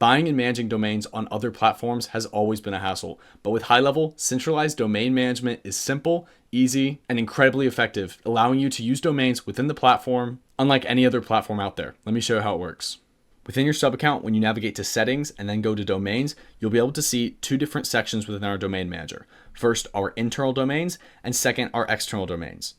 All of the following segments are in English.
Buying and managing domains on other platforms has always been a hassle, but with GoHighLevel, centralized domain management is simple, easy, and incredibly effective, allowing you to use domains within the platform, unlike any other platform out there. Let me show you how it works. Within your sub account, when you navigate to settings and then go to domains, you'll be able to see two different sections within our domain manager. First, our internal domains, and second, our external domains.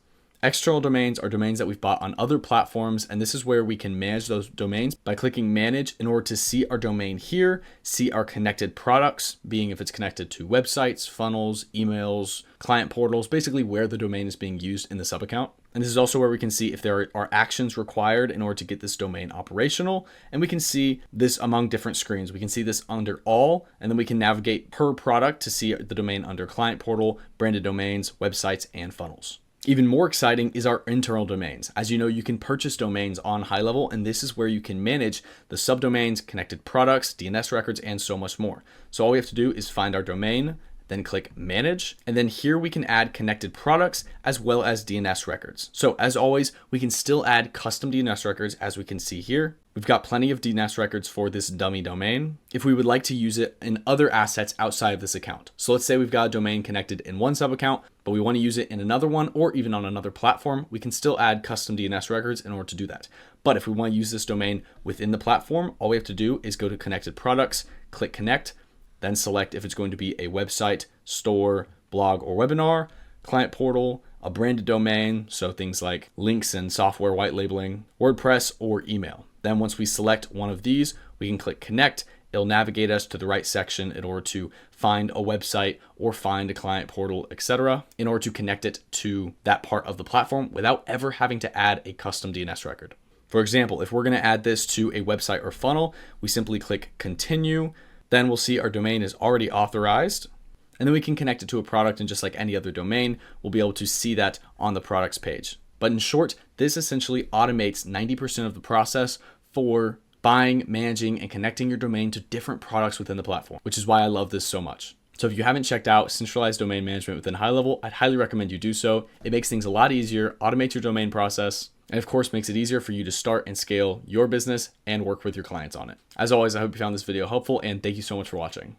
External domains are domains that we've bought on other platforms, and this is where we can manage those domains by clicking manage in order to see our domain here, see our connected products, being if it's connected to websites, funnels, emails, client portals, basically where the domain is being used in the sub account. And this is also where we can see if there are actions required in order to get this domain operational. And we can see this among different screens. We can see this under all, and then we can navigate per product to see the domain under client portal, branded domains, websites, and funnels. Even more exciting is our internal domains. As you know, you can purchase domains on GoHighLevel, and this is where you can manage the subdomains, connected products, DNS records, and so much more. So all we have to do is find our domain, then click manage, and then here we can add connected products as well as DNS records. So as always, we can still add custom DNS records as we can see here. We've got plenty of DNS records for this dummy domain if we would like to use it in other assets outside of this account. So let's say we've got a domain connected in one sub account, but we want to use it in another one or even on another platform. We can still add custom DNS records in order to do that. But if we want to use this domain within the platform, all we have to do is go to connected products, click connect, then select if it's going to be a website, store, blog, or webinar, client portal, a branded domain, so things like links and software white labeling, WordPress, or email. Then once we select one of these, we can click connect. It'll navigate us to the right section in order to find a website or find a client portal, etc., in order to connect it to that part of the platform without ever having to add a custom DNS record. For example, if we're going to add this to a website or funnel, we simply click continue. Then we'll see our domain is already authorized, and then we can connect it to a product, and just like any other domain, we'll be able to see that on the products page. But in short, this essentially automates 90% of the process for buying, managing, and connecting your domain to different products within the platform, which is why I love this so much. So if you haven't checked out centralized domain management within GoHighLevel, I'd highly recommend you do so. It makes things a lot easier, automates your domain process, and of course makes it easier for you to start and scale your business and work with your clients on it. As always, I hope you found this video helpful, and thank you so much for watching.